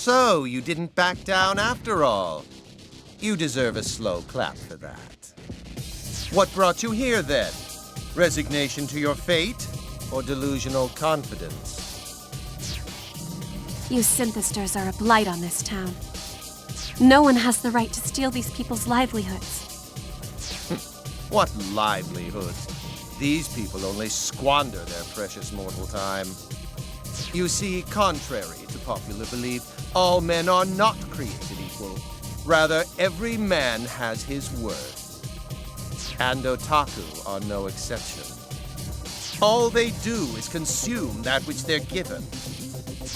So, you didn't back down after all. You deserve a slow clap for that. What brought you here, then? Resignation to your fate, or delusional confidence? You synthesters are a blight on this town. No one has the right to steal these people's livelihoods. What livelihoods? These people only squander their precious mortal time. You see, contrary to popular belief, all men are not created equal. Rather, every man has his worth. And otaku are no exception. All they do is consume that which they're given.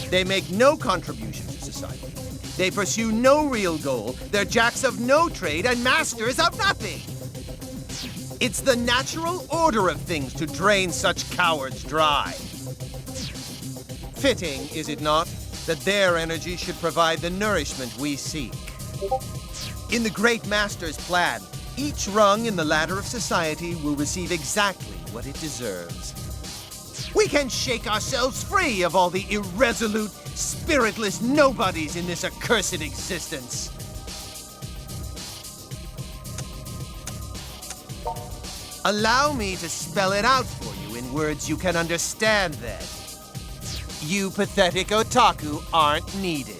They make no contribution to society. They pursue no real goal. They're jacks of no trade and masters of nothing. It's the natural order of things to drain such cowards dry. Fitting, is it not, that their energy should provide the nourishment we seek. In the Great Master's plan, each rung in the ladder of society will receive exactly what it deserves. We can shake ourselves free of all the irresolute, spiritless nobodies in this accursed existence. Allow me to spell it out for you in words you can understand, then. You pathetic otaku aren't needed.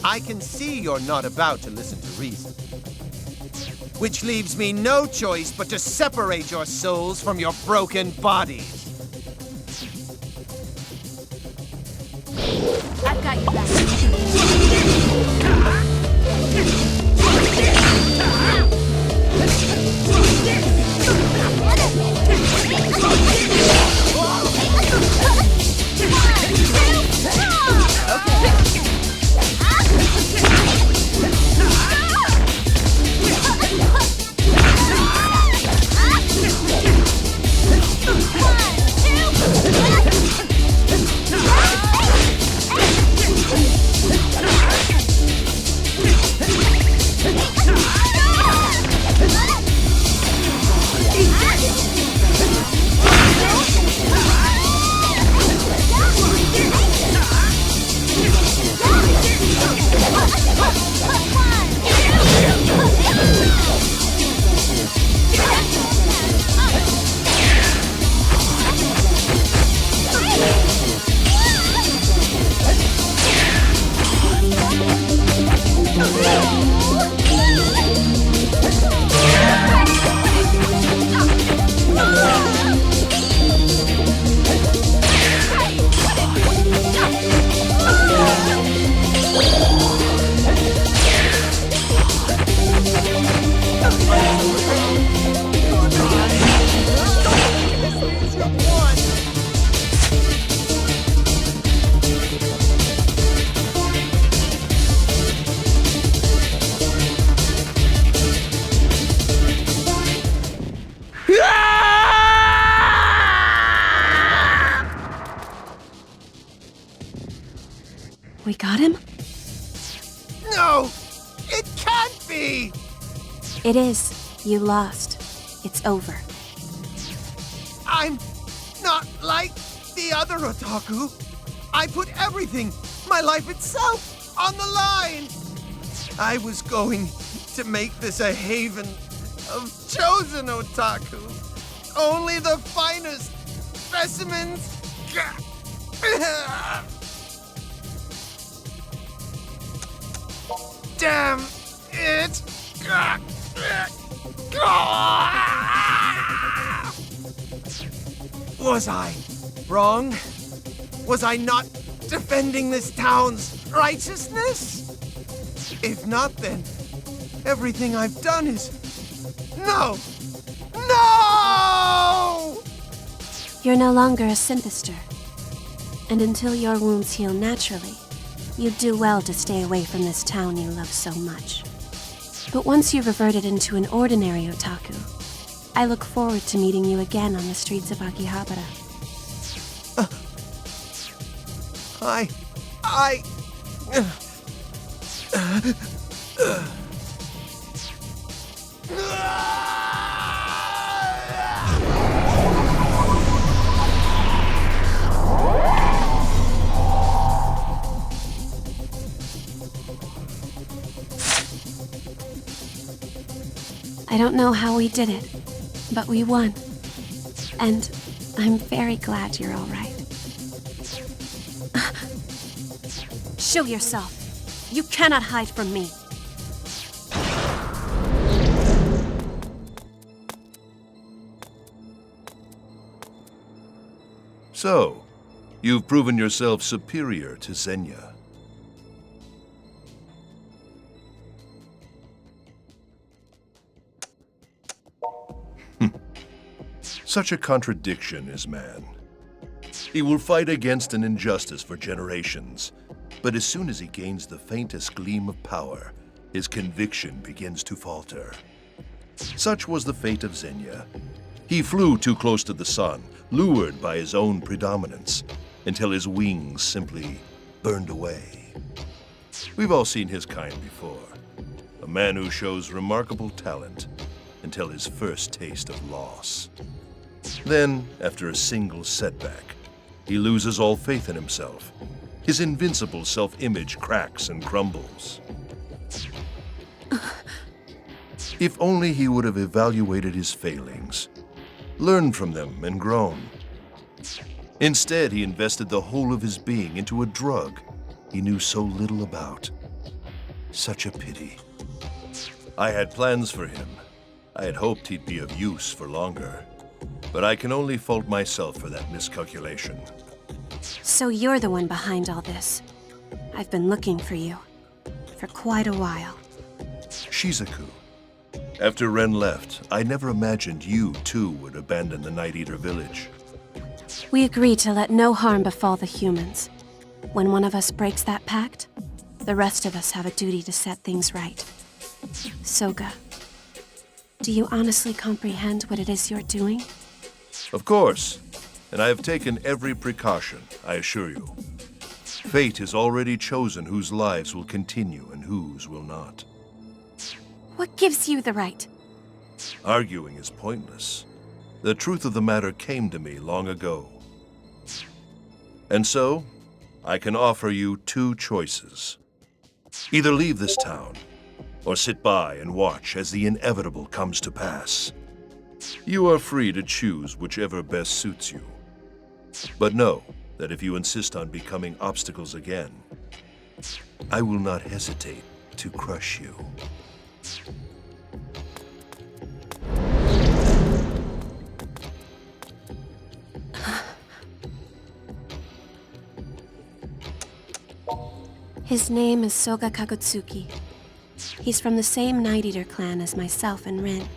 I can see you're not about to listen to reason. Which leaves me no choice but to separate your souls from your broken bodies. I've got you back. We got him? No! It can't be! It is. You lost. It's over. I'm not like the other otaku. I put everything, my life itself, on the line. I was going to make this a haven of chosen otaku. Only the finest specimens. Damn it! Was I wrong? Was I not defending this town's righteousness? If not, then everything I've done is... No! No! You're no longer a synthester. And until your wounds heal naturally, you'd do well to stay away from this town you love so much. But once you've reverted into an ordinary otaku, I look forward to meeting you again on the streets of Akihabara. don't know how we did it, but we won. And I'm very glad you're all right. Show yourself. You cannot hide from me. So, you've proven yourself superior to Zenya. Such a contradiction is man. He will fight against an injustice for generations, but as soon as he gains the faintest gleam of power, his conviction begins to falter. Such was the fate of Zenya. He flew too close to the sun, lured by his own predominance, until his wings simply burned away. We've all seen his kind before. A man who shows remarkable talent until his first taste of loss. Then, after a single setback, he loses all faith in himself. His invincible self-image cracks and crumbles. If only he would have evaluated his failings, learned from them and grown. Instead, he invested the whole of his being into a drug he knew so little about. Such a pity. I had plans for him. I had hoped he'd be of use for longer. But I can only fault myself for that miscalculation. So you're the one behind all this. I've been looking for you. For quite a while. Shizuku, after Ren left, I never imagined you too would abandon the Night Eater village. We agreed to let no harm befall the humans. When one of us breaks that pact, the rest of us have a duty to set things right. Soga, do you honestly comprehend what it is you're doing? Of course, and I have taken every precaution, I assure you. Fate has already chosen whose lives will continue and whose will not. What gives you the right? Arguing is pointless. The truth of the matter came to me long ago. And so, I can offer you two choices. Either leave this town, or sit by and watch as the inevitable comes to pass. You are free to choose whichever best suits you. But know that if you insist on becoming obstacles again, I will not hesitate to crush you. His name is Soga Kagutsuki. He's from the same Night Eater clan as myself and Rin.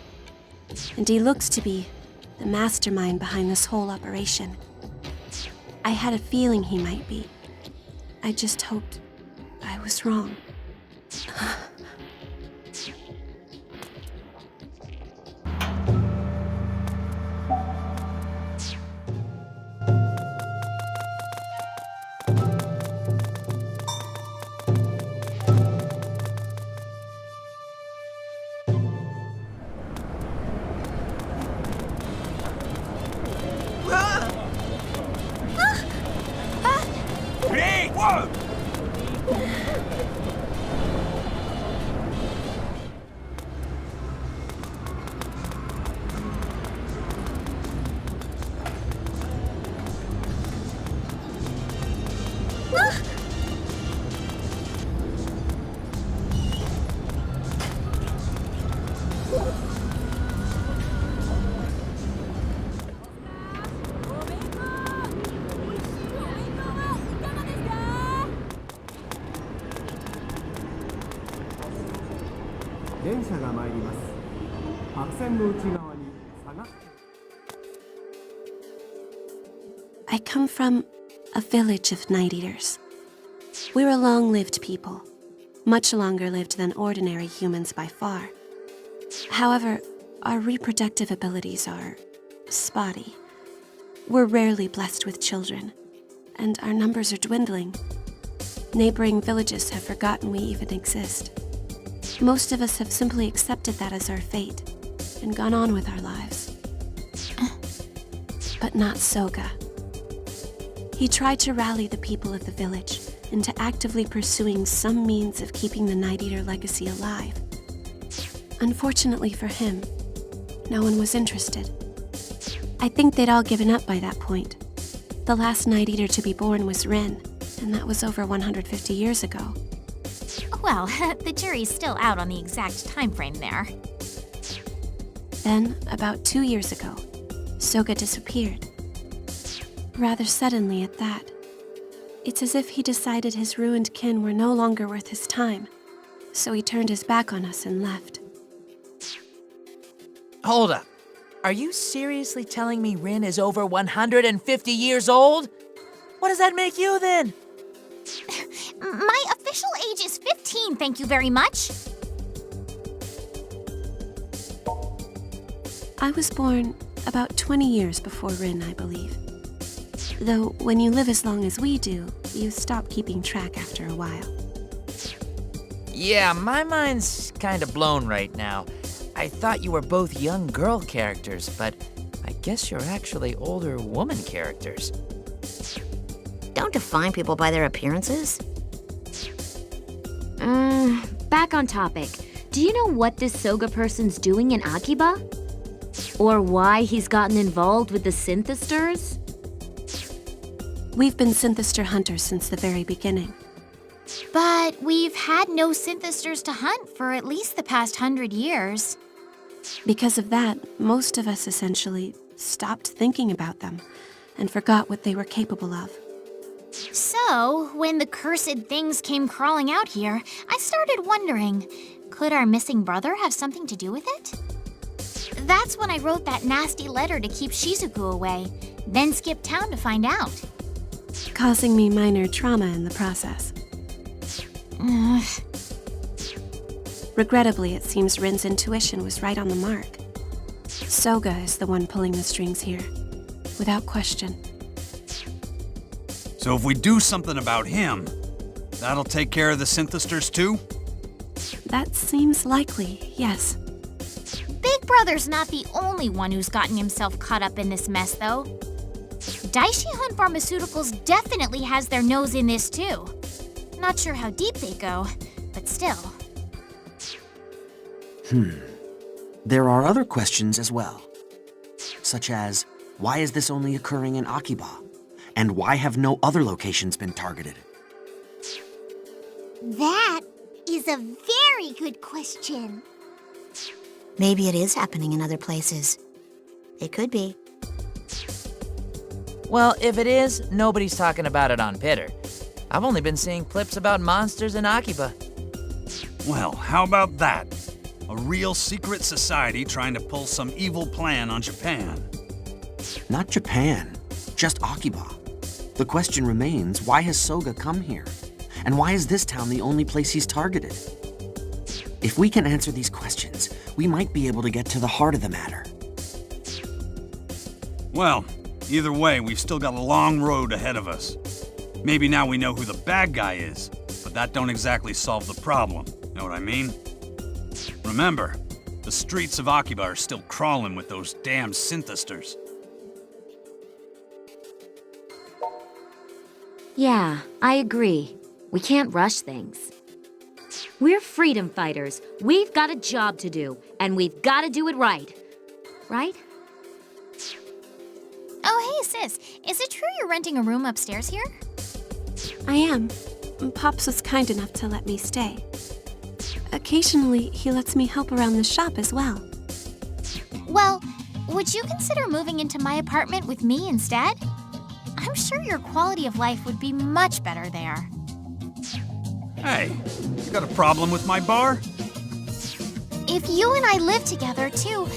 And he looks to be the mastermind behind this whole operation. I had a feeling he might be. I just hoped I was wrong. I come from a village of Night Eaters. We're a long-lived people, much longer lived than ordinary humans by far. However, our reproductive abilities are spotty. We're rarely blessed with children, and our numbers are dwindling. Neighboring villages have forgotten we even exist. Most of us have simply accepted that as our fate and gone on with our lives. But not Soga. He tried to rally the people of the village into actively pursuing some means of keeping the Night Eater legacy alive. Unfortunately for him, no one was interested. I think they'd all given up by that point. The last Night Eater to be born was Rin, and that was over 150 years ago. Well, the jury's still out on the exact time frame there. Then, about 2 years ago, Soga disappeared. Rather suddenly at that. It's as if he decided his ruined kin were no longer worth his time, so he turned his back on us and left. Hold up. Are you seriously telling me Rin is over 150 years old? What does that make you then? My official age is 15, thank you very much. I was born about 20 years before Rin, I believe. Though when you live as long as we do, you stop keeping track after a while. Yeah, my mind's kinda blown right now. I thought you were both young girl characters, but I guess you're actually older woman characters. Don't define people by their appearances. Back on topic. Do you know what this Soga person's doing in Akiba? Or why he's gotten involved with the Synthesters? We've been Synthester hunters since the very beginning. But we've had no Synthesters to hunt for at least the past 100 years. Because of that, most of us essentially stopped thinking about them and forgot what they were capable of. So, when the cursed things came crawling out here, I started wondering, could our missing brother have something to do with it? That's when I wrote that nasty letter to keep Shizuku away, then skipped town to find out. Causing me minor trauma in the process. Regrettably, it seems Rin's intuition was right on the mark. Soga is the one pulling the strings here, without question. So if we do something about him, that'll take care of the Synthesters too? That seems likely, yes. Big Brother's not the only one who's gotten himself caught up in this mess, though. Daishi Hunt Pharmaceuticals definitely has their nose in this, too. Not sure how deep they go, but still. There are other questions as well, such as, why is this only occurring in Akiba? And why have no other locations been targeted? That is a very good question. Maybe it is happening in other places. It could be. Well, if it is, nobody's talking about it on Pitter. I've only been seeing clips about monsters in Akiba. Well, how about that? A real secret society trying to pull some evil plan on Japan. Not Japan, just Akiba. The question remains, why has Soga come here? And why is this town the only place he's targeted? If we can answer these questions, we might be able to get to the heart of the matter. Well, either way, we've still got a long road ahead of us. Maybe now we know who the bad guy is, but that don't exactly solve the problem. Know what I mean? Remember, the streets of Akiba are still crawling with those damn Synthesters. Yeah, I agree. We can't rush things. We're freedom fighters. We've got a job to do, and we've got to do it right. Right? Oh, hey, sis. Is it true you're renting a room upstairs here? I am. Pops was kind enough to let me stay. Occasionally, he lets me help around the shop as well. Well, would you consider moving into my apartment with me instead? I'm sure your quality of life would be much better there. Hey, you got a problem with my bar? If you and I lived together, too,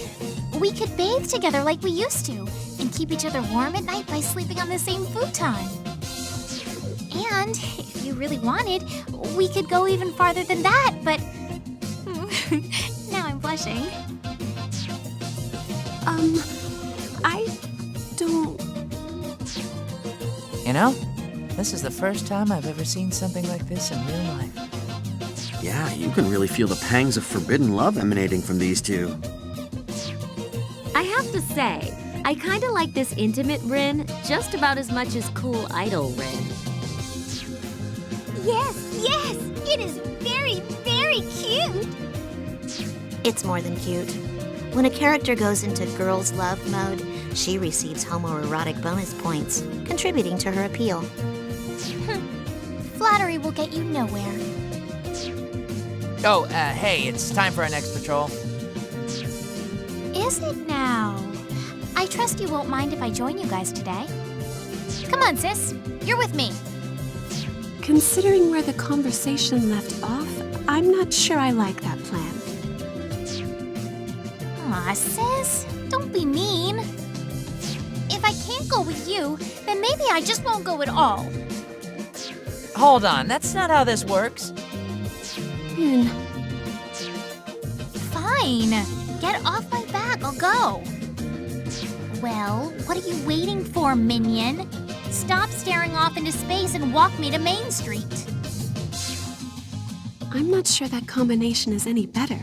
we could bathe together like we used to and keep each other warm at night by sleeping on the same futon. And if you really wanted, we could go even farther than that, but now I'm blushing. I don't... You know, this is the first time I've ever seen something like this in real life. Yeah, you can really feel the pangs of forbidden love emanating from these two. I have to say, I kind of like this intimate Rin just about as much as cool idol Rin. Yes, it is very, very cute. It's more than cute. When a character goes into girls' love mode, she receives homoerotic bonus points, contributing to her appeal. Flattery will get you nowhere. Oh, hey, it's time for our next patrol. Is it now? I trust you won't mind if I join you guys today. Come on, sis. You're with me. Considering where the conversation left off, I'm not sure I like that plan. Aw, sis. Don't be mean. If I can't go with you, then maybe I just won't go at all. Hold on, that's not how this works. Fine. Get off my back, I'll go. Well, what are you waiting for, minion? Stop staring off into space and walk me to Main Street. I'm not sure that combination is any better.